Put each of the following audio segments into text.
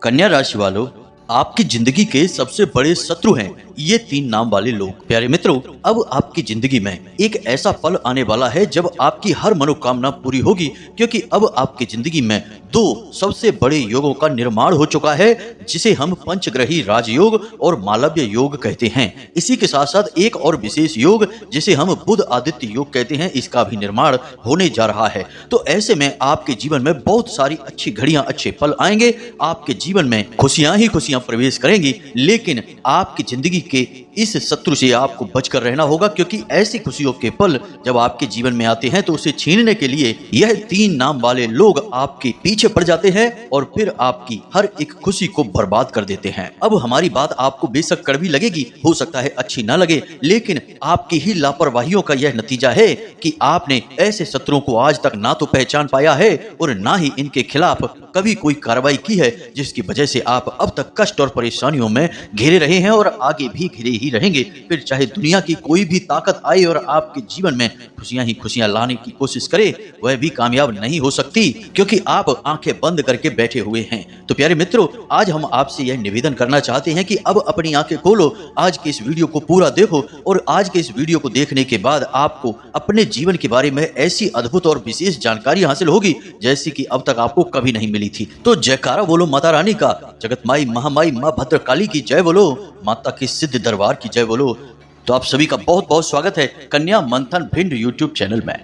कन्या राशि वालों, आपकी जिंदगी के सबसे बड़े शत्रु हैं ये 3 नाम वाले लोग। प्यारे मित्रों, अब आपकी जिंदगी में एक ऐसा पल आने वाला है जब आपकी हर मनोकामना पूरी होगी, क्योंकि अब आपकी जिंदगी में 2 सबसे बड़े योगों का निर्माण हो चुका है, जिसे हम पंचग्रही राजयोग और मालव्य योग कहते हैं। इसी के साथ साथ एक और विशेष योग जिसे हम बुध आदित्य योग कहते हैं, इसका भी निर्माण होने जा रहा है। तो ऐसे में आपके जीवन में बहुत सारी अच्छी घड़ियां, अच्छे पल आएंगे। आपके जीवन में खुशियां ही खुशियां प्रवेश करेंगी, लेकिन आपकी जिंदगी के इस शत्रु से आपको बचकर रहना होगा, क्योंकि ऐसी खुशियों के पल जब आपके जीवन में आते हैं तो उसे छीनने के लिए यह 3 नाम वाले लोग आपके पीछे पड़ जाते हैं और फिर आपकी हर एक खुशी को बर्बाद कर देते हैं। अब हमारी बात आपको बेशक कड़वी लगेगी, हो सकता है अच्छी ना लगे, लेकिन आपकी ही लापरवाहियों का यह नतीजा है कि आपने ऐसे शत्रुओं को आज तक ना तो पहचान पाया है और ना ही इनके खिलाफ कभी कोई कार्रवाई की है, जिसकी वजह से आप अब तक कष्ट और परेशानियों में घिरे रहे हैं और आगे भी घिरे ही रहेंगे। फिर चाहे दुनिया की कोई भी ताकत आए और आपके जीवन में खुशियां ही खुशियां लाने की कोशिश करे, वह भी कामयाब नहीं हो सकती, क्योंकि आप आंखें बंद करके बैठे हुए हैं। तो प्यारे मित्रों, आज हम आपसे यह निवेदन करना चाहते हैं कि अब अपनी आंखें खोलो, आज के इस वीडियो को पूरा देखो और आज के इस वीडियो को देखने के बाद आपको अपने जीवन के बारे में ऐसी अद्भुत और विशेष जानकारी हासिल होगी जैसी कि अब तक आपको कभी नहीं मिली थी। तो जयकारा बोलो माता रानी का, जगत माई महामाई माँ भद्रकाली की जय बोलो, माता के सिद्ध दरबार की जय बोलो। तो आप सभी का बहुत बहुत स्वागत है कन्या मंथन भिंड यूट्यूब चैनल में।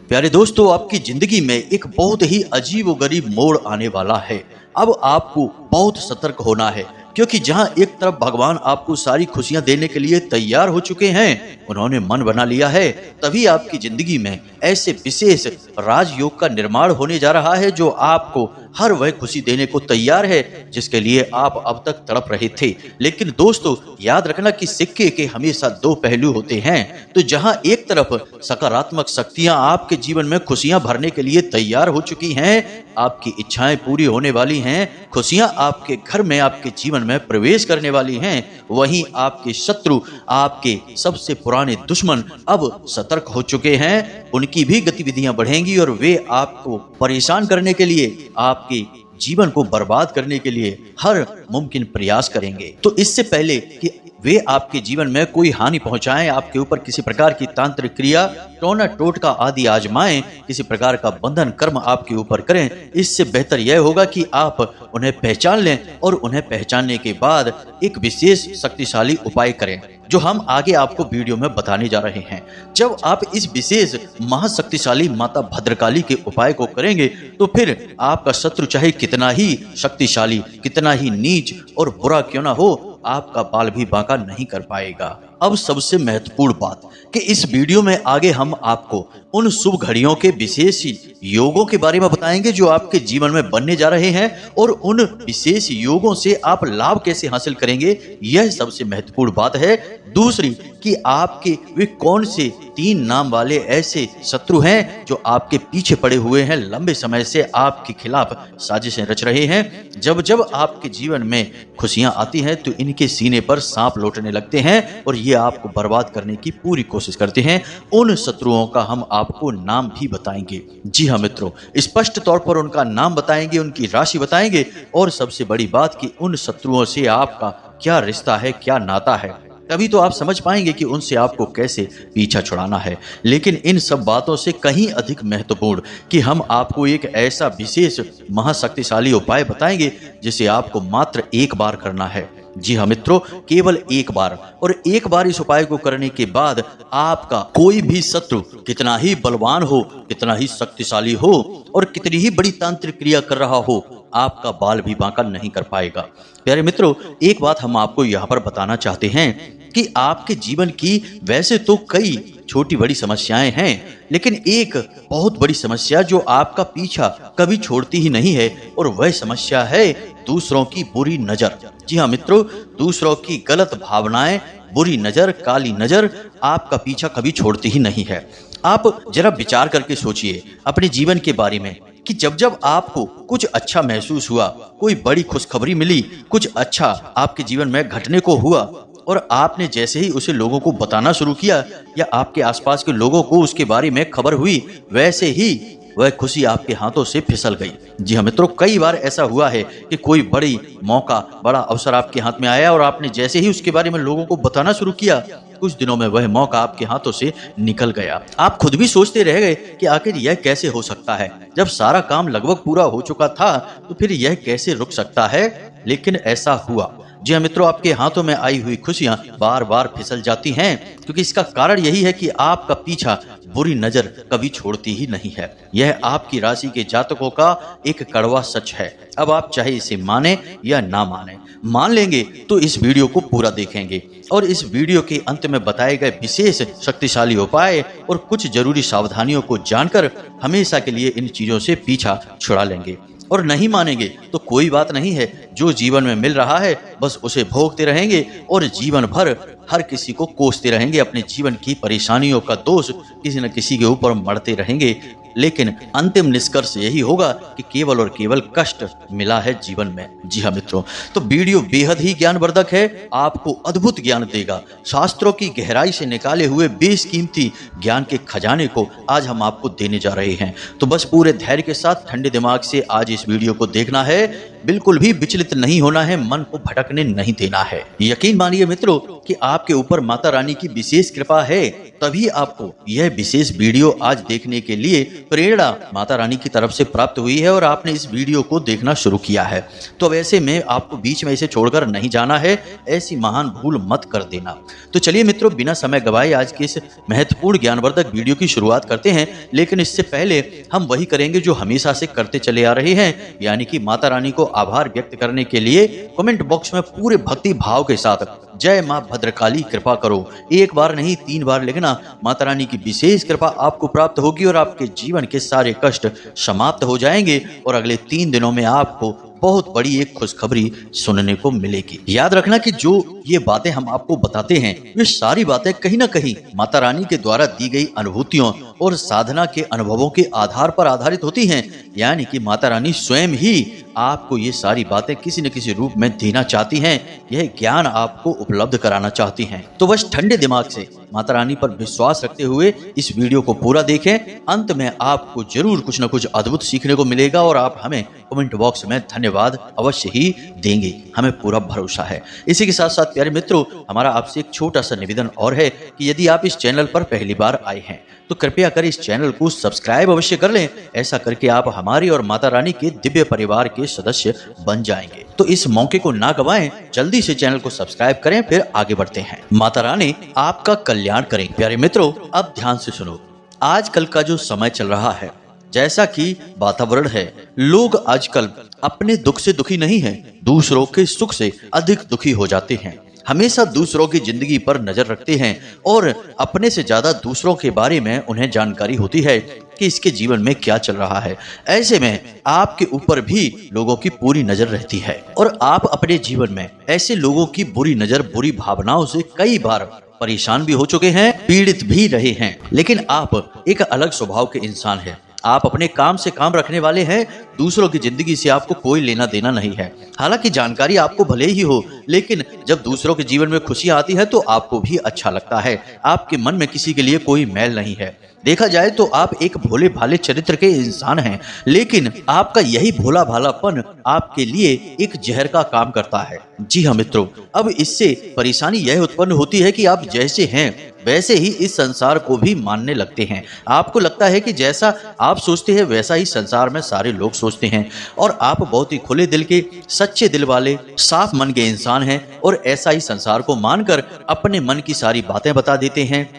प्यारे दोस्तों, आपकी जिंदगी में एक बहुत ही अजीब व गरीब मोड़ आने वाला है। अब आपको बहुत सतर्क होना है, क्योंकि जहां एक तरफ भगवान आपको सारी खुशियां देने के लिए तैयार हो चुके हैं, उन्होंने मन बना लिया है, तभी आपकी जिंदगी में ऐसे विशेष राजयोग का निर्माण होने जा रहा है जो आपको हर वह खुशी देने को तैयार है जिसके लिए आप अब तक तड़प रहे थे। लेकिन दोस्तों, याद रखना कि सिक्के के हमेशा 2 पहलू होते हैं। तो जहां एक तरफ सकारात्मक शक्तियां आपके जीवन में खुशियां भरने के लिए तैयार हो चुकी हैं, आपकी इच्छाएं पूरी होने वाली हैं, खुशियां आपके घर में, आपके जीवन में प्रवेश करने वाली हैं, वहीं आपके शत्रु, आपके सबसे पुराने दुश्मन अब सतर्क हो चुके हैं। उनकी भी गतिविधियां बढ़ेंगी और वे आपको परेशान करने के लिए, आपके जीवन को बर्बाद करने के लिए हर मुमकिन प्रयास करेंगे। तो इससे पहले कि वे आपके जीवन में कोई हानि पहुंचाएं, आपके ऊपर किसी प्रकार की तांत्रिक क्रिया, टोना टोटका आदि आजमाएं, किसी प्रकार का बंधन कर्म आपके ऊपर करें, इससे बेहतर यह होगा कि आप उन्हें पहचान लें और उन्हें पहचानने के बाद एक विशेष शक्तिशाली उपाय करें, जो हम आगे आपको वीडियो में बताने जा रहे हैं। जब आप इस विशेष महाशक्तिशाली माता भद्रकाली के उपाय को करेंगे तो फिर आपका शत्रु चाहे कितना ही शक्तिशाली, कितना ही नीच और बुरा क्यों ना हो, आपका बाल भी बांका नहीं कर पाएगा। अब सबसे महत्वपूर्ण बात कि इस वीडियो में आगे हम आपको उन शुभ घड़ियों के विशेष योगों के बारे में बताएंगे जो आपके जीवन में बनने जा रहे हैं, और उन विशेष योगों से आप लाभ कैसे हासिल करेंगे, यह सबसे महत्वपूर्ण बात है। दूसरी कि आपके वे कौन से 3 नाम वाले ऐसे शत्रु हैं जो आपके पीछे पड़े हुए हैं, लंबे समय से आपके खिलाफ साजिशें रच रहे हैं। जब जब आपके जीवन में खुशियां आती हैं तो इनके सीने पर सांप लौटने लगते हैं और ये आपको बर्बाद करने की पूरी कोशिश करते हैं। उन शत्रुओं का हम आपको नाम भी बताएंगे। जी हाँ मित्रों, स्पष्ट तौर पर उनका नाम बताएंगे, उनकी राशि बताएंगे, और सबसे बड़ी बात कि उन शत्रुओं से आपका क्या रिश्ता है, क्या नाता है। तभी तो आप समझ पाएंगे कि उनसे आपको कैसे पीछा छुड़ाना है। लेकिन इन सब बातों से कहीं अधिक महत्वपूर्ण कि हम आपको एक ऐसा विशेष महाशक्तिशाली उपाय बताएंगे जिसे आपको मात्र एक बार करना है। जी हाँ मित्रों, केवल एक बार, और एक बार इस उपाय को करने के बाद आपका कोई भी शत्रु कितना ही बलवान हो, कितना ही शक्तिशाली हो और कितनी ही बड़ी तांत्रिक क्रिया कर रहा हो, आपका बाल भी बांका नहीं कर पाएगा। प्यारे मित्रों, एक बात हम आपको यहाँ पर बताना चाहते हैं कि आपके जीवन की वैसे तो कई छोटी बड़ी समस्याएं हैं, लेकिन एक बहुत बड़ी समस्या जो आपका पीछा कभी छोड़ती ही नहीं है, और वह समस्या है दूसरों की बुरी नजर। जी हाँ मित्रों, दूसरों की गलत भावनाएं, बुरी नजर, काली नजर आपका पीछा कभी छोड़ती ही नहीं है। आप जरा विचार करके सोचिए अपने जीवन के बारे में कि जब जब आपको कुछ अच्छा महसूस हुआ, कोई बड़ी खुशखबरी मिली, कुछ अच्छा आपके जीवन में घटने को हुआ, और आपने जैसे ही उसे लोगों को बताना शुरू किया या आपके आसपास के लोगों को उसके बारे में खबर हुई, वैसे ही वह खुशी आपके हाथों से फिसल गई। जी हाँ मित्रों, कई बार ऐसा हुआ है कि कोई बड़ी मौका, बड़ा अवसर आपके हाथ में आया और आपने जैसे ही उसके बारे में लोगों को बताना शुरू किया, कुछ दिनों में वह मौका आपके हाथों से निकल गया। आप खुद भी सोचते रह गए कि आखिर यह कैसे हो सकता है। जब सारा काम लगभग पूरा हो चुका था तो फिर यह कैसे रुक सकता है, लेकिन ऐसा हुआ। जी हाँ मित्रों, आपके हाथों में आई हुई खुशियां बार बार फिसल जाती हैं, क्योंकि इसका कारण यही है कि आपका पीछा बुरी नजर कभी छोड़ती ही नहीं है। यह आपकी राशि के जातकों का एक कड़वा सच है। अब आप चाहे इसे माने या ना माने, मान लेंगे तो इस वीडियो को पूरा देखेंगे और इस वीडियो के अंत में बताए गए विशेष शक्तिशाली उपाय और कुछ जरूरी सावधानियों को जानकर हमेशा के लिए इन चीजों से पीछा छुड़ा लेंगे। और नहीं मानेंगे तो कोई बात नहीं है, जो जीवन में मिल रहा है बस उसे भोगते रहेंगे और जीवन भर हर किसी को कोसते रहेंगे। अपने जीवन की परेशानियों का दोष किसी न किसी के ऊपर मढ़ते रहेंगे, लेकिन अंतिम निष्कर्ष यही होगा कि केवल और केवल कष्ट मिला है जीवन में। जी हाँ मित्रों, तो वीडियो बेहद ही ज्ञानवर्धक है, आपको अद्भुत ज्ञान देगा। शास्त्रों की गहराई से निकाले हुए बेशकीमती ज्ञान के खजाने को आज हम आपको देने जा रहे हैं। तो बस पूरे धैर्य के साथ ठंडे दिमाग से आज इस वीडियो को देखना है, बिल्कुल भी विचलित नहीं होना है, मन को भटकने नहीं देना है। यकीन मानिए मित्रों कि आपके ऊपर माता रानी की विशेष कृपा है, तभी आपको यह विशेष वीडियो आज देखने के लिए प्रेरणा माता रानी की तरफ से प्राप्त हुई है और आपने इस वीडियो को देखना शुरू किया है। तो अब ऐसे में आपको बीच में इसे छोड़कर नहीं जाना है, ऐसी महान भूल मत कर देना। तो चलिए मित्रों, बिना समय गवाए आज के इस महत्वपूर्ण ज्ञानवर्धक वीडियो की शुरुआत करते हैं। लेकिन इससे पहले हम वही करेंगे जो हमेशा से करते चले आ रहे हैं, यानी कि माता रानी को आभार व्यक्त करने के लिए कमेंट बॉक्स में पूरे भक्ति भाव के साथ जय मां भद्रकाली कृपा करो, एक बार नहीं 3 बार लिखना। माता रानी की विशेष कृपा आपको प्राप्त होगी और आपके जीवन के सारे कष्ट समाप्त हो जाएंगे और अगले 3 दिनों में आपको बहुत बड़ी एक खुशखबरी सुनने को मिलेगी। याद रखना कि जो ये बातें हम आपको बताते हैं, ये सारी बातें कहीं ना कहीं माता रानी के द्वारा दी गई अनुभूतियों और साधना के अनुभवों के आधार पर आधारित होती हैं। यानी कि माता रानी स्वयं ही आपको ये सारी बातें किसी न किसी रूप में देना चाहती हैं, यह ज्ञान आपको उपलब्ध कराना चाहती हैं। तो बस ठंडे दिमाग से माता रानी पर विश्वास रखते हुए इस वीडियो को पूरा देखें। अंत में आपको जरूर कुछ न कुछ अद्भुत सीखने को मिलेगा और आप हमें कमेंट बॉक्स में धन्यवाद अवश्य ही देंगे, हमें पूरा भरोसा है। इसी के साथ साथ प्यारे मित्रों, हमारा आपसे एक छोटा सा निवेदन और है कि यदि आप इस चैनल पर पहली बार आए हैं तो कृपया कर इस चैनल को सब्सक्राइब अवश्य कर लें। ऐसा करके आप हमारी और माता रानी के दिव्य परिवार के सदस्य बन जाएंगे। तो इस मौके को ना गवाएं, जल्दी से चैनल को सब्सक्राइब करें, फिर आगे बढ़ते हैं। माता रानी आपका कल्याण करें। प्यारे मित्रों, अब ध्यान से सुनो। आजकल का जो समय चल रहा है, जैसा कि वातावरण है, लोग आजकल अपने दुख से दुखी नहीं हैं, दूसरों के सुख से अधिक दुखी हो जाते हैं। हमेशा दूसरों की जिंदगी पर नजर रखते हैं और अपने से ज्यादा दूसरों के बारे में उन्हें जानकारी होती है कि इसके जीवन में क्या चल रहा है। ऐसे में आपके ऊपर भी लोगों की पूरी नजर रहती है और आप अपने जीवन में ऐसे लोगों की बुरी नजर, बुरी भावनाओं से कई बार परेशान भी हो चुके हैं, पीड़ित भी रहे हैं। लेकिन आप एक अलग स्वभाव के इंसान हैं। आप अपने काम से काम रखने वाले हैं, दूसरों की जिंदगी से आपको कोई लेना देना नहीं है। हालांकि जानकारी आपको भले ही हो, लेकिन जब दूसरों के जीवन में खुशियां आती है तो आपको भी अच्छा लगता है। आपके मन में किसी के लिए कोई मैल नहीं है। देखा जाए तो आप एक भोले भाले चरित्र के इंसान हैं, लेकिन आपका यही भोला भालापन आपके लिए एक जहर का काम करता है। जी हाँ मित्रों, अब इससे परेशानी यह उत्पन्न होती है कि आप जैसे हैं वैसे ही इस संसार को भी मानने लगते हैं। आपको लगता है कि जैसा आप सोचते हैं वैसा ही संसार में सारे लोग सोचते हैं और आप बहुत ही खुले दिल के, सच्चे दिल वाले, साफ मन के इंसान हैं और ऐसा ही संसार को मानकर अपने मन की सारी बातें बता देते हैं,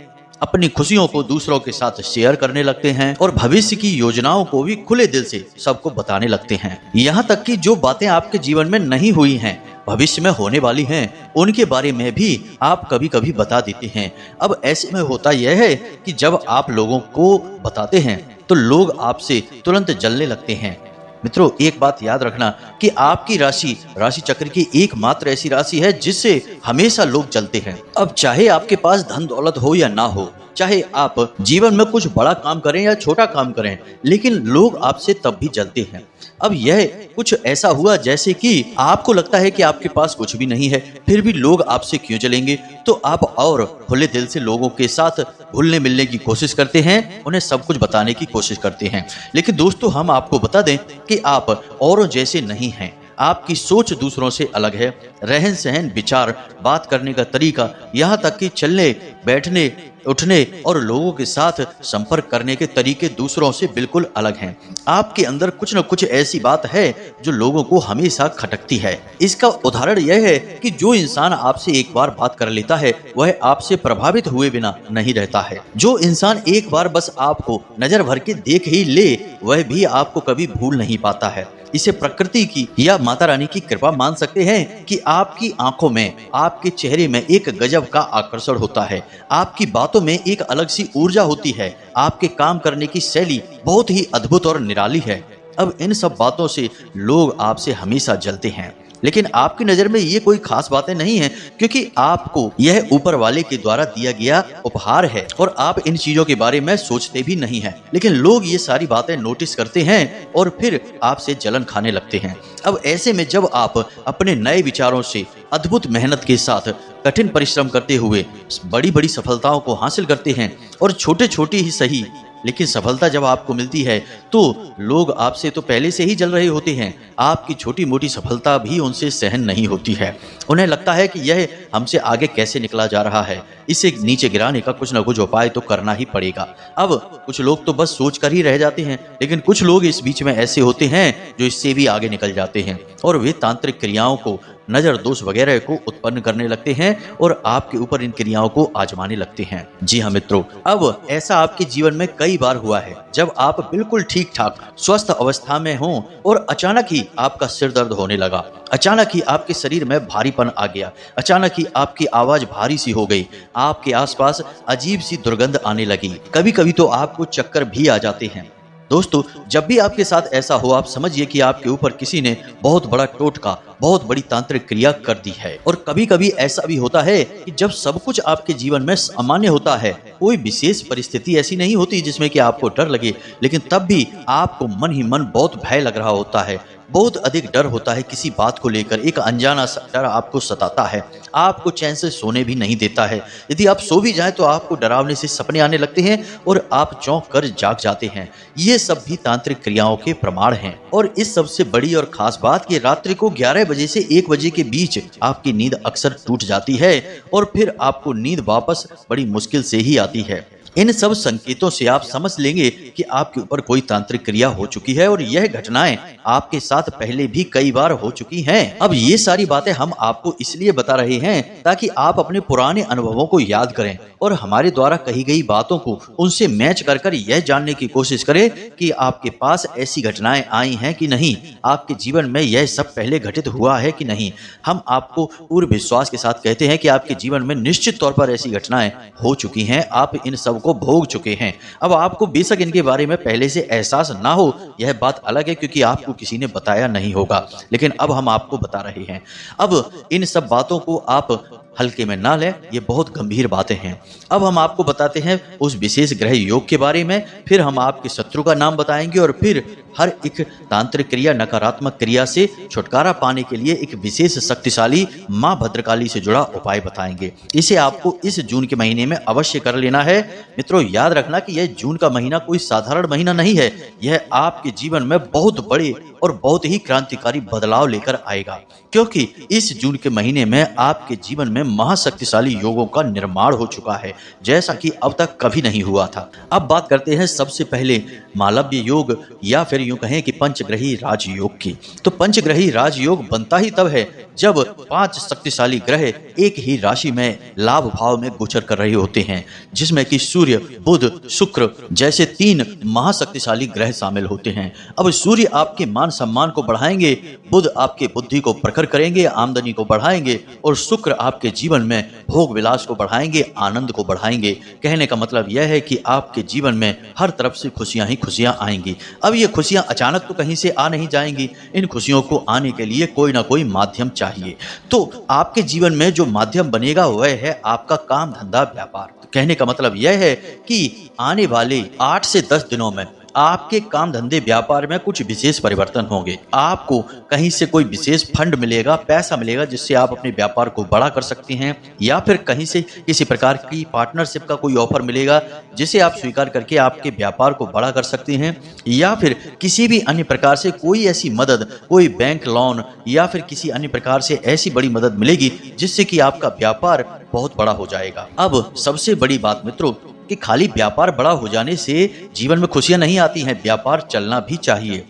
अपनी खुशियों को दूसरों के साथ शेयर करने लगते हैं और भविष्य की योजनाओं को भी खुले दिल से सबको बताने लगते हैं। यहाँ तक कि जो बातें आपके जीवन में नहीं हुई हैं, भविष्य में होने वाली हैं, उनके बारे में भी आप कभी कभी बता देते हैं। अब ऐसे में होता यह है कि जब आप लोगों को बताते हैं तो लोग आपसे तुरंत जलने लगते हैं। मित्रों, एक बात याद रखना कि आपकी राशि चक्र की एकमात्र ऐसी राशि है जिससे हमेशा लोग जलते हैं। अब चाहे आपके पास धन दौलत हो या ना हो, चाहे आप जीवन में कुछ बड़ा काम करें या छोटा काम करें, लेकिन लोग आपसे तब भी जलते हैं। अब यह कुछ ऐसा हुआ जैसे कि आपको लगता है कि आपके पास कुछ भी नहीं है, फिर भी लोग आपसे क्यों चलेंगे, तो आप और खुले दिल से लोगों के साथ घुलने मिलने की कोशिश करते हैं, उन्हें सब कुछ बताने की कोशिश करते हैं। लेकिन दोस्तों, हम आपको बता दें कि आप औरों जैसे नहीं हैं। आपकी सोच दूसरों से अलग है, रहन सहन, विचार, बात करने का तरीका, यहाँ तक कि चलने बैठने उठने और लोगों के साथ संपर्क करने के तरीके दूसरों से बिल्कुल अलग हैं। आपके अंदर कुछ न कुछ ऐसी बात है जो लोगों को हमेशा खटकती है। इसका उदाहरण यह है कि जो इंसान आपसे एक बार बात कर लेता है वह आपसे प्रभावित हुए बिना नहीं रहता है। जो इंसान एक बार बस आपको नजर भर के देख ही ले वह भी आपको कभी भूल नहीं पाता है। इसे प्रकृति की या माता रानी की कृपा मान सकते हैं कि आपकी आंखों में, आपके चेहरे में एक गजब का आकर्षण होता है, आपकी बातों में एक अलग सी ऊर्जा होती है, आपके काम करने की शैली बहुत ही अद्भुत और निराली है। अब इन सब बातों से लोग आपसे हमेशा जलते हैं, लेकिन आपकी नजर में ये कोई खास बातें नहीं है, क्योंकि आपको यह ऊपर वाले के द्वारा दिया गया उपहार है और आप इन चीजों के बारे में सोचते भी नहीं हैं। लेकिन लोग ये सारी बातें नोटिस करते हैं और फिर आपसे जलन खाने लगते हैं। अब ऐसे में जब आप अपने नए विचारों से अद्भुत मेहनत के साथ कठिन परिश्रम करते हुए बड़ी बड़ी सफलताओं को हासिल करते हैं और छोटे छोटे ही सही लेकिन सफलता जब आपको मिलती है तो लोग आपसे तो पहले से ही जल रहे होते हैं। आपकी छोटी मोटी सफलता भी उनसे सहन नहीं होती है। उन्हें लगता है कि यह हमसे आगे कैसे निकला जा रहा है, इसे नीचे गिराने का कुछ न कुछ उपाय तो करना ही पड़ेगा। अब कुछ लोग तो बस सोच कर ही रह जाते हैं, लेकिन कुछ लोग इस बीच में ऐसे होते हैं जो इससे भी आगे निकल जाते हैं और वे तांत्रिक क्रियाओं को, नजर दोष वगैरह को उत्पन्न करने लगते हैं और आपके ऊपर इन क्रियाओं को आजमाने लगते हैं। जी हाँ मित्रों, अब ऐसा आपके जीवन में कई बार हुआ है जब आप बिल्कुल ठीक ठाक स्वस्थ अवस्था में हों और अचानक ही आपका सिर दर्द होने लगा, अचानक ही आपके शरीर में भारीपन आ गया, अचानक ही आपकी आवाज भारी सी हो गई, आपके आसपास अजीब सी दुर्गंध आने लगी, कभी कभी तो आपको चक्कर भी आ जाते हैं। दोस्तों, जब भी आपके साथ ऐसा हो आप समझिए कि आपके ऊपर किसी ने बहुत बड़ा टोटका, बहुत बड़ी तांत्रिक क्रिया कर दी है। और कभी कभी ऐसा भी होता है कि जब सब कुछ आपके जीवन में सामान्य होता है, कोई विशेष परिस्थिति ऐसी नहीं होती जिसमें कि आपको डर लगे, लेकिन तब भी आपको मन ही मन बहुत भय लग रहा होता है, बहुत अधिक डर होता है किसी बात को लेकर, एक अनजाना सा डर आपको सताता है, आपको चैन से सोने भी नहीं देता है। यदि आप सो भी जाएं तो आपको डरावने से सपने आने लगते हैं और आप चौंक कर जाग जाते हैं। ये सब भी तांत्रिक क्रियाओं के प्रमाण हैं। और इस सबसे बड़ी और खास बात कि रात्रि को 11 बजे से 1 बजे के बीच आपकी नींद अक्सर टूट जाती है और फिर आपको नींद वापस बड़ी मुश्किल से ही आती है। इन सब संकेतों से आप समझ लेंगे कि आपके ऊपर कोई तांत्रिक क्रिया हो चुकी है और यह घटनाएं आपके साथ पहले भी कई बार हो चुकी हैं। अब ये सारी बातें हम आपको इसलिए बता रहे हैं ताकि आप अपने पुराने अनुभवों को याद करें और हमारे द्वारा कही गई बातों को उनसे मैच कर कर यह जानने की कोशिश करें कि आपके पास ऐसी घटनाएं आई हैं कि नहीं, आपके जीवन में यह सब पहले घटित हुआ है कि नहीं। हम आपको पूर्ण विश्वास के साथ कहते हैं कि आपके जीवन में निश्चित तौर पर ऐसी घटनाएं हो चुकी हैं, आप इन सब को भोग चुके हैं। अब आपको बेशक इनके बारे में पहले से एहसास ना हो, यह बात अलग है क्योंकि आपको किसी ने बताया नहीं होगा, लेकिन अब हम आपको बता रहे हैं। अब इन सब बातों को आप हल्के में ना लें, ये बहुत गंभीर बातें हैं। अब हम आपको बताते हैं उस विशेष ग्रह योग के बारे में, फिर हम आपके शत्रु का नाम बताएंगे और फिर हर एक तांत्रिक क्रिया, नकारात्मक क्रिया से छुटकारा पाने के लिए एक विशेष शक्तिशाली मां भद्रकाली से जुड़ा उपाय बताएंगे। इसे आपको इस जून के महीने में अवश्य कर लेना है। मित्रों, याद रखना कि यह जून का महीना कोई साधारण महीना नहीं है, यह आपके जीवन में बहुत बड़े और बहुत ही क्रांतिकारी बदलाव लेकर आएगा, क्योंकि इस जून के महीने में आपके जीवन में महाशक्तिशाली योगों का निर्माण हो चुका है, जैसा कि अब तक कभी नहीं हुआ था। अब बात करते हैं सबसे पहले मालव्य योग या फिर यूं कहें कि पंचग्रही राजयोग की। तो पंचग्रही राजयोग बनता ही तब है जब 5 शक्तिशाली ग्रह एक ही राशि में लाभ भाव में गोचर कर रहे होते हैं, जिसमें कि सूर्य, बुध, शुक्र जैसे 3 महाशक्तिशाली ग्रह शामिल होते हैं। अब सूर्य आपके मान सम्मान को बढ़ाएंगे, बुध आपके बुद्धि को प्रखर करेंगे, आमदनी को बढ़ाएंगे, और शुक्र आपके जीवन में भोग विलास को बढ़ाएंगे, आनंद को बढ़ाएंगे। कहने का मतलब यह है कि आपके जीवन में हर तरफ से खुशियां ही खुशियां आएंगी। अब ये खुशियां अचानक तो कहीं से आ नहीं जाएंगी, इन खुशियों को आने के लिए कोई ना कोई माध्यम चाहिए। तो आपके जीवन में जो माध्यम बनेगा वह है आपका काम, धंधा, व्यापार। कहने का मतलब यह है कि आने वाले 8 से 10 दिनों में आपके काम धंधे व्यापार में कुछ विशेष परिवर्तन होंगे। आपको कहीं से कोई विशेष फंड मिलेगा, पैसा मिलेगा, जिससे आप अपने व्यापार को बड़ा कर सकते हैं, या फिर कहीं से किसी प्रकार की पार्टनरशिप का कोई ऑफर मिलेगा जिसे आप स्वीकार करके आपके व्यापार को बड़ा कर सकते हैं, या फिर किसी भी अन्य प्रकार से कोई ऐसी मदद, कोई बैंक लोन या फिर किसी अन्य प्रकार से ऐसी बड़ी मदद मिलेगी जिससे कि आपका व्यापार बहुत बड़ा हो जाएगा। अब सबसे बड़ी बात मित्रों कि खाली व्यापार बड़ा हो जाने से जीवन में खुशियां नहीं आती हैं, व्यापार चलना भी चाहिए।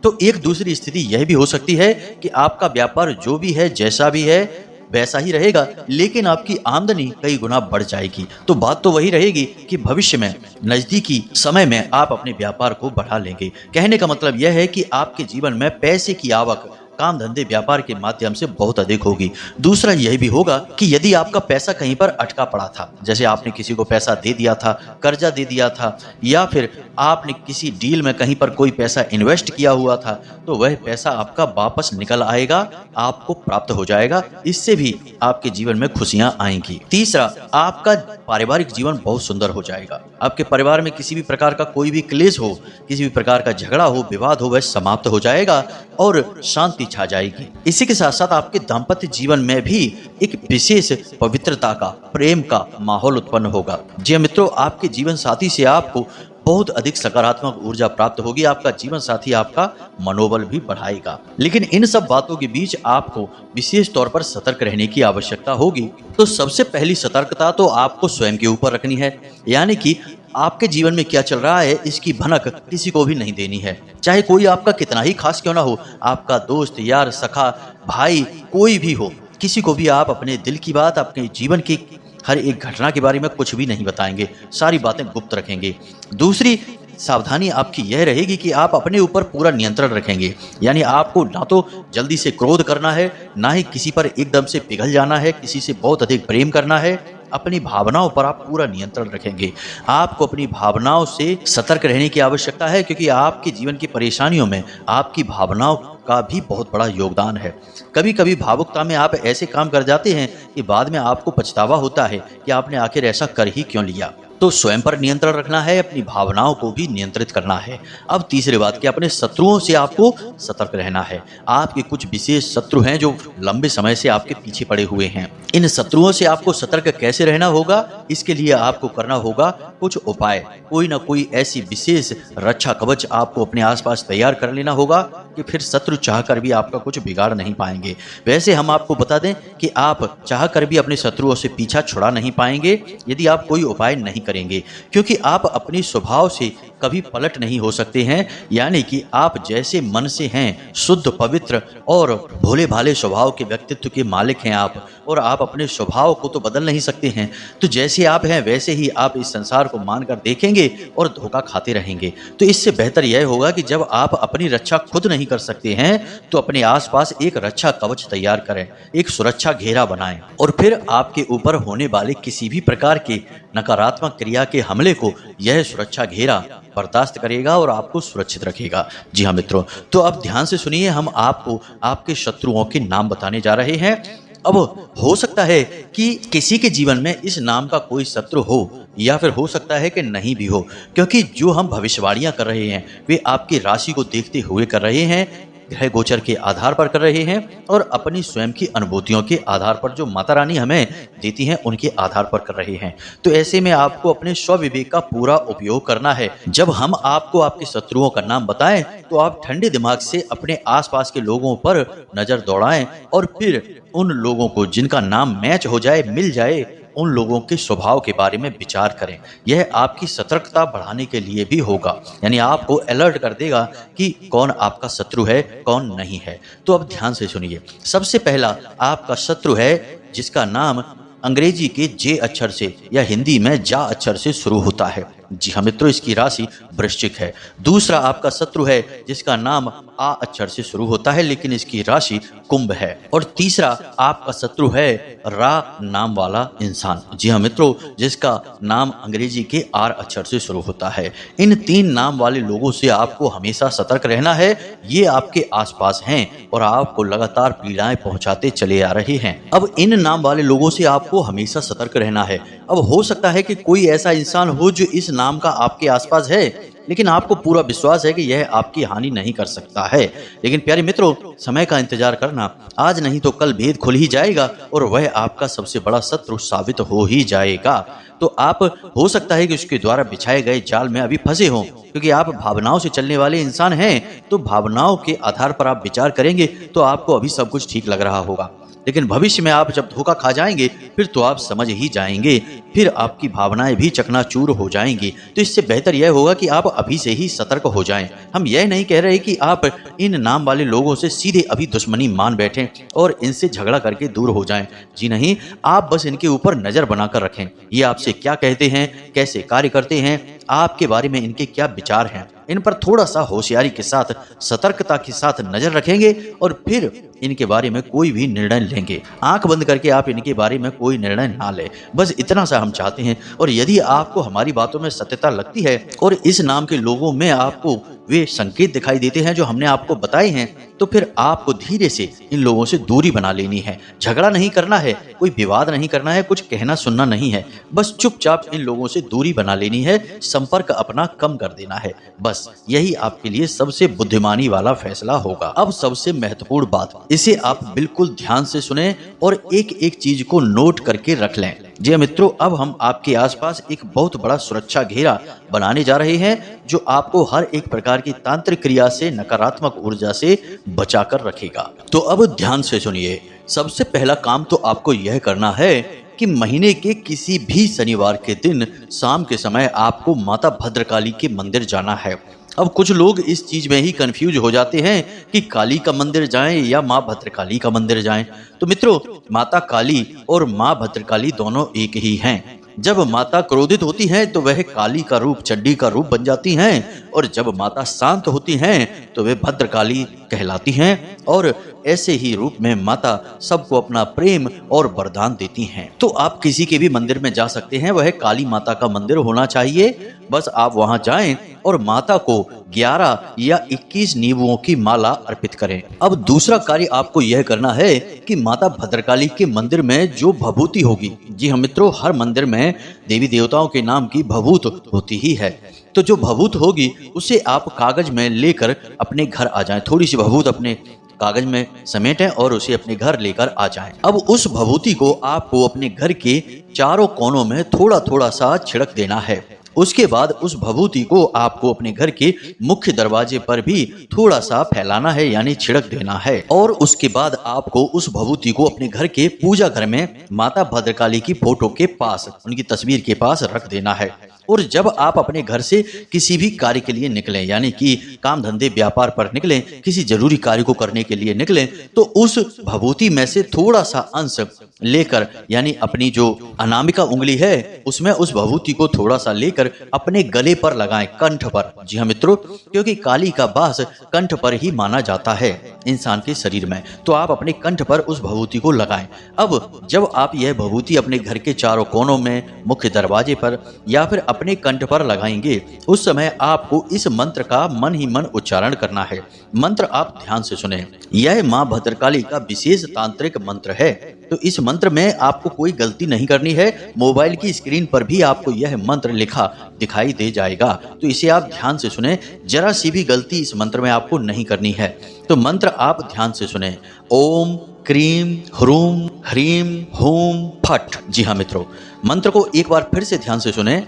तो एक दूसरी स्थिति यह भी हो सकती है कि आपका व्यापार जो भी है, जैसा भी है, वैसा ही रहेगा, लेकिन आपकी आमदनी कई गुना बढ़ जाएगी। तो बात तो वही रहेगी कि भविष्य में नजदीकी समय में आप अपने व्यापार को बढ़ा लेंगे। कहने का मतलब यह है कि आपके जीवन में पैसे की आवक काम धंधे व्यापार के माध्यम से बहुत अधिक होगी। दूसरा यह भी होगा कि यदि आपका पैसा कहीं पर अटका पड़ा था, जैसे आपने किसी को पैसा दे दिया था, कर्जा दे दिया था, या फिर आपने किसी डील में कहीं पर कोई पैसा इन्वेस्ट किया हुआ था, तो वह पैसा आपका वापस निकल आएगा, आपको प्राप्त हो जाएगा। इससे भी आपके जीवन में खुशियां आएंगी। तीसरा, आपका पारिवारिक जीवन बहुत सुंदर हो जाएगा। आपके परिवार में किसी भी प्रकार का कोई भी क्लेश हो, किसी भी प्रकार का झगड़ा हो, विवाद हो, वह समाप्त हो जाएगा और शांति छा जाएगी। इसी के साथ साथ आपके दाम्पत्य जीवन में भी एक विशेष पवित्रता का, प्रेम का माहौल उत्पन्न होगा। जी मित्रों, आपके जीवन साथी से आपको बहुत अधिक सकारात्मक ऊर्जा प्राप्त होगी। आपका जीवन साथी आपका मनोबल भी बढ़ाएगा। लेकिन इन सब बातों के बीच आपको विशेष तौर पर सतर्क रहने की आवश्यकता होगी। तो सबसे पहली सतर्कता तो आपको स्वयं के ऊपर रखनी है, यानी कि आपके जीवन में क्या चल रहा है इसकी भनक किसी को भी नहीं देनी है। चाहे कोई आपका कितना ही खास क्यों ना हो, आपका दोस्त, यार, सखा, भाई, कोई भी हो, किसी को भी आप अपने दिल की बात, अपने जीवन की हर एक घटना के बारे में कुछ भी नहीं बताएंगे, सारी बातें गुप्त रखेंगे। दूसरी सावधानी आपकी यह रहेगी कि आप अपने ऊपर पूरा नियंत्रण रखेंगे, यानी आपको ना तो जल्दी से क्रोध करना है, ना ही किसी पर एकदम से पिघल जाना है, किसी से बहुत अधिक प्रेम करना है। अपनी भावनाओं पर आप पूरा नियंत्रण रखेंगे। आपको अपनी भावनाओं से सतर्क रहने की आवश्यकता है, क्योंकि आपके जीवन की परेशानियों में आपकी भावनाओं का भी बहुत बड़ा योगदान है। कभी कभी भावुकता में आप ऐसे काम कर जाते हैं कि बाद में आपको पछतावा होता है कि आपने आखिर ऐसा कर ही क्यों लिया। तो स्वयं पर नियंत्रण रखना है, अपनी भावनाओं को भी नियंत्रित करना है। अब तीसरी बात कि अपने शत्रुओं से आपको सतर्क रहना है। आपके कुछ विशेष शत्रु हैं जो लंबे समय से आपके पीछे पड़े हुए हैं। इन शत्रुओं से आपको सतर्क कैसे रहना होगा, इसके लिए आपको करना होगा कुछ उपाय। कोई ना कोई ऐसी विशेष रक्षा कवच आपको अपने आसपास तैयार कर लेना होगा कि फिर शत्रु चाहकर भी आपका कुछ बिगाड़ नहीं पाएंगे। वैसे हम आपको बता दें कि आप चाहकर भी अपने शत्रुओं से पीछा छुड़ा नहीं पाएंगे यदि आप कोई उपाय नहीं करेंगे, क्योंकि आप अपनी स्वभाव से कभी पलट नहीं हो सकते हैं। यानी कि आप जैसे मन से हैं, शुद्ध, पवित्र और भोले भाले स्वभाव के व्यक्तित्व के मालिक हैं आप, और आप अपने स्वभाव को तो बदल नहीं सकते हैं। तो जैसे आप हैं वैसे ही आप इस संसार को मानकर देखेंगे और धोखा खाते रहेंगे। तो इससे बेहतर यह होगा कि जब आप अपनी रक्षा खुद नहीं कर सकते हैं तो अपने आसपास एक रक्षा कवच तैयार करें, एक सुरक्षा घेरा बनाएं, और फिर आपके ऊपर होने वाले किसी भी प्रकार के नकारात्मक क्रिया के हमले को यह सुरक्षा घेरा बर्दाश्त करेगा और आपको सुरक्षित रखेगा। जी हाँ मित्रों, तो अब ध्यान से सुनिए, हम आपको आपके शत्रुओं के नाम बताने जा रहे हैं। अब हो सकता है कि किसी के जीवन में इस नाम का कोई शत्रु हो, या फिर हो सकता है कि नहीं भी हो, क्योंकि जो हम भविष्यवाणियां कर रहे हैं वे आपकी राशि को देखते हुए कर रहे हैं, ग्रह गोचर के आधार पर कर रहे हैं, और अपनी स्वयं की अनुभूतियों के आधार पर जो माता रानी हमें देती हैं उनके आधार पर कर रहे हैं। तो ऐसे में आपको अपने स्वविवेक का पूरा उपयोग करना है। जब हम आपको आपके शत्रुओं का नाम बताएं तो आप ठंडे दिमाग से अपने आसपास के लोगों पर नजर दौड़ाएं और फिर उन लोगों को जिनका नाम मैच हो जाए, मिल जाए, उन लोगों के स्वभाव के बारे में विचार करें। यह आपकी सतर्कता बढ़ाने के लिए भी होगा, यानी आपको अलर्ट कर देगा कि कौन आपका शत्रु है, कौन नहीं है। तो अब ध्यान से सुनिए। सबसे पहला आपका शत्रु है जिसका नाम अंग्रेजी के जे अक्षर से या हिंदी में जा अक्षर से शुरू होता है। जी हाँ मित्रों, इसकी राशि वृश्चिक है। दूसरा आपका शत्रु है जिसका नाम आ अक्षर से शुरू होता है लेकिन इसकी राशि कुंभ है। और तीसरा आपका शत्रु है रा नाम वाला इंसान। जी हाँ मित्रों, जिसका नाम अंग्रेजी के आर अक्षर से शुरू होता है। इन तीन नाम वाले लोगों से आपको हमेशा सतर्क रहना है। ये आपके आसपास हैं और आपको लगातार पीड़ाएं पहुंचाते चले आ रहे हैं। अब इन नाम वाले लोगों से आपको हमेशा सतर्क रहना है। अब हो सकता है कि कोई ऐसा इंसान हो जो इस नाम का आपके आसपास है, लेकिन आपको पूरा विश्वास है कि यह आपकी हानि नहीं कर सकता है। लेकिन प्यारे मित्रों, समय का इंतजार करना, आज नहीं तो कल भेद खुल ही जाएगा और वह आपका सबसे बड़ा शत्रु साबित हो ही जाएगा। तो आप हो सकता है कि उसके द्वारा बिछाए गए जाल में अभी फंसे हों, क्योंकि आप भावनाओं से चलने वाले इंसान हैं। तो भावनाओं के आधार पर आप विचार करेंगे तो आपको अभी सब कुछ ठीक लग रहा होगा, लेकिन भविष्य में आप जब धोखा खा जाएंगे फिर तो आप समझ ही जाएंगे, फिर आपकी भावनाएं भी चकनाचूर हो जाएंगी। तो इससे बेहतर यह होगा कि आप अभी से ही सतर्क हो जाएं। हम यह नहीं कह रहे कि आप इन नाम वाले लोगों से सीधे अभी दुश्मनी मान बैठें और इनसे झगड़ा करके दूर हो जाएं। जी नहीं, आप बस इनके ऊपर नजर बनाकर रखें। ये आपसे क्या कहते हैं, कैसे कार्य करते हैं, आपके बारे में इनके क्या विचार हैं, इन पर थोड़ा सा होशियारी के साथ, सतर्कता के साथ नजर रखेंगे और फिर इनके बारे में कोई भी निर्णय लेंगे। आंख बंद करके आप इनके बारे में कोई निर्णय ना लें, बस इतना सा हम चाहते हैं। और यदि आपको हमारी बातों में सत्यता लगती है और इस नाम के लोगों में आपको वे संकेत दिखाई देते हैं जो हमने आपको बताए हैं, तो फिर आपको धीरे से इन लोगों से दूरी बना लेनी है। झगड़ा नहीं करना है, कोई विवाद नहीं करना है, कुछ कहना सुनना नहीं है, बस चुपचाप इन लोगों से दूरी बना लेनी है, संपर्क अपना कम कर देना है। बस यही आपके लिए सबसे बुद्धिमानी वाला फैसला होगा। अब सबसे महत्वपूर्ण बात, इसे आप बिल्कुल ध्यान से सुने और एक एक चीज को नोट करके रख लें। जी मित्रों, अब हम आपके आसपास एक बहुत बड़ा सुरक्षा घेरा बनाने जा रहे हैं जो आपको हर एक प्रकार की तांत्रिक क्रिया से, नकारात्मक ऊर्जा से बचाकर रखेगा। तो अब ध्यान से सुनिए। सबसे पहला काम तो आपको यह करना है कि महीने के किसी भी शनिवार के दिन शाम के समय आपको माता भद्रकाली के मंदिर जाना है। अब कुछ लोग इस चीज में ही कंफ्यूज हो जाते हैं कि काली का मंदिर जाएं या माँ भद्रकाली का मंदिर जाएं। तो मित्रों, माता काली और माँ भद्रकाली दोनों एक ही हैं। जब माता क्रोधित होती हैं तो वह काली का रूप, चंडी का रूप बन जाती हैं, और जब माता शांत होती हैं तो वे भद्रकाली कहलाती हैं। और ऐसे ही रूप में माता सबको अपना प्रेम और वरदान देती हैं। तो आप किसी के भी मंदिर में जा सकते हैं, वह काली माता का मंदिर होना चाहिए। बस आप वहां जाएं और माता को 11 या 21 नींबुओं की माला अर्पित करें। अब दूसरा कार्य आपको यह करना है कि माता भद्रकाली के मंदिर में जो भभूति होगी, जी हाँ मित्रों, हर मंदिर में देवी देवताओं के नाम की भभूत होती ही है। तो जो भभूत होगी उसे आप कागज में लेकर अपने घर आ जाएं। थोड़ी सी भभूत अपने कागज में समेटें और उसे अपने घर लेकर आ जाएं। अब उस भभूति को आपको अपने घर के चारों कोनों में थोड़ा थोड़ा सा छिड़क देना है। उसके बाद उस भभूति को आपको अपने घर के मुख्य दरवाजे पर भी थोड़ा सा फैलाना है, यानी छिड़क देना है। और उसके बाद आपको उस भभूति को अपने घर के पूजा घर में माता भद्रकाली की फोटो के पास, उनकी तस्वीर के पास रख देना है। और जब आप अपने घर से किसी भी कार्य के लिए निकलें, यानी कि काम धंधे व्यापार पर निकलें, किसी जरूरी कार्य को करने के लिए निकलें, तो उस भभूति में से थोड़ा सा अंश लेकर, यानी अपनी जो अनामिका उंगली है उसमें उस भभूति को थोड़ा सा लेकर अपने गले पर लगाएं, कंठ पर। जी हाँ मित्रों, क्योंकि काली का वास कंठ पर ही माना जाता है इंसान के शरीर में। तो आप अपने कंठ पर उस भभूति को लगाएं। अब जब आप यह भभूति अपने घर के चारों कोनों में, मुख्य दरवाजे पर या फिर अपने कंठ पर लगाएंगे, उस समय आपको इस मंत्र का मन ही मन उच्चारण करना है। मंत्र आप ध्यान से सुने। यह माँ भद्रकाली का विशेष तांत्रिक मंत्र है, तो इस मंत्र में आपको कोई गलती नहीं करनी है। मोबाइल की स्क्रीन पर भी आपको यह मंत्र लिखा दिखाई दे जाएगा, तो इसे आप ध्यान से सुने। जरा सी भी गलती इस मंत्र में आपको नहीं करनी है। तो मंत्र आप ध्यान से सुने। ओम क्रीम ह्रूम ह्रीम हूम फट। जी हाँ मित्रों, मंत्र को एक बार फिर से ध्यान से सुने।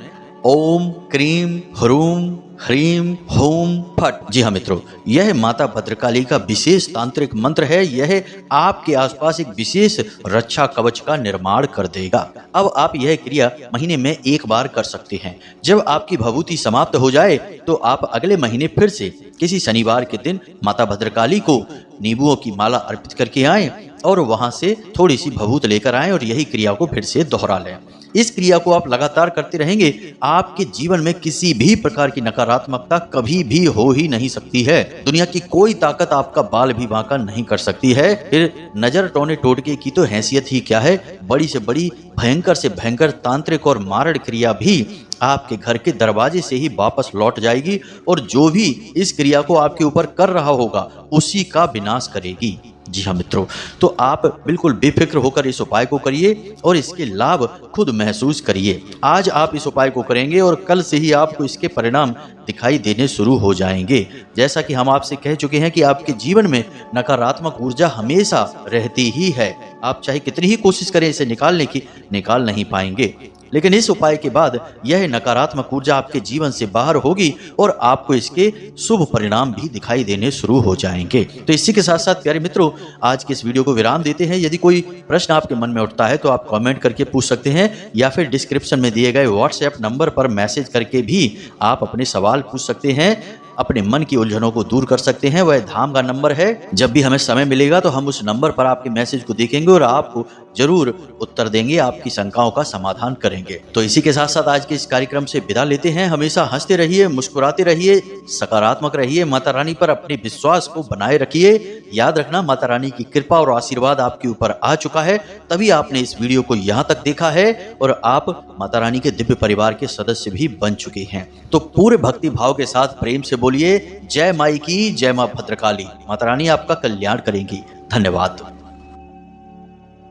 ओम क्रीम ह्रूम ह्रीम हूम फट। जी हाँ मित्रों, यह माता भद्रकाली का विशेष तांत्रिक मंत्र है। यह आपके आसपास एक विशेष रक्षा कवच का निर्माण कर देगा। अब आप यह क्रिया महीने में एक बार कर सकते हैं। जब आपकी भभूति समाप्त हो जाए तो आप अगले महीने फिर से किसी शनिवार के दिन माता भद्रकाली को नींबुओं की माला अर्पित करके आएं और वहां से थोड़ी सी भभूत लेकर आएं और यही क्रिया को फिर से दोहरा लें। इस क्रिया को आप लगातार करते रहेंगे, आपके जीवन में किसी भी प्रकार की नकारात्मकता कभी भी हो ही नहीं सकती है। दुनिया की कोई ताकत आपका बाल भी बांका नहीं कर सकती है। फिर नजर टोने टोटके की तो हैसियत ही क्या है, बड़ी से बड़ी, भयंकर से भयंकर तांत्रिक और मारण क्रिया भी आपके घर के दरवाजे से ही वापस लौट जाएगी और जो भी इस क्रिया को आपके ऊपर कर रहा होगा उसी का विनाश करेगी। जी हाँ मित्रों, तो आप बिल्कुल बेफिक्र होकर इस उपाय को करिए और इसके लाभ खुद महसूस करिए। आज आप इस उपाय को करेंगे और कल से ही आपको इसके परिणाम दिखाई देने शुरू हो जाएंगे। जैसा कि हम आपसे कह चुके हैं कि आपके जीवन में नकारात्मक ऊर्जा हमेशा रहती ही है। आप चाहे कितनी ही कोशिश करें इसे निकालने की, निकाल नहीं पाएंगे। लेकिन इस उपाय के बाद यह नकारात्मक ऊर्जा आपके जीवन से बाहर होगी और आपको इसके शुभ परिणाम भी दिखाई देने शुरू हो जाएंगे। तो इसी के साथ साथ प्यारे मित्रों, आज के इस वीडियो को विराम देते हैं। यदि कोई प्रश्न आपके मन में उठता है तो आप कमेंट करके पूछ सकते हैं या फिर डिस्क्रिप्शन में दिए गए व्हाट्सएप नंबर पर मैसेज करके भी आप अपने सवाल पूछ सकते हैं, अपने मन की उलझनों को दूर कर सकते हैं। वह धाम का नंबर है। जब भी हमें समय मिलेगा तो हम उस नंबर पर आपके मैसेज को देखेंगे और आपको जरूर उत्तर देंगे, आपकी शंकाओं का समाधान करेंगे। तो इसी के साथ साथ आज के इस कार्यक्रम से विदा लेते हैं। हमेशा हंसते रहिए, मुस्कुराते रहिए, सकारात्मक रहिए, माता रानी पर अपने विश्वास को बनाए रखिए। याद रखना, माता रानी की कृपा और आशीर्वाद आपके ऊपर आ चुका है, तभी आपने इस वीडियो को यहाँ तक देखा है और आप माता रानी के दिव्य परिवार के सदस्य भी बन चुके हैं। तो पूरे भक्ति भाव के साथ प्रेम से बोलिए, जय माई की, जय मां भद्रकाली। माता रानी आपका कल्याण करेंगी। धन्यवाद।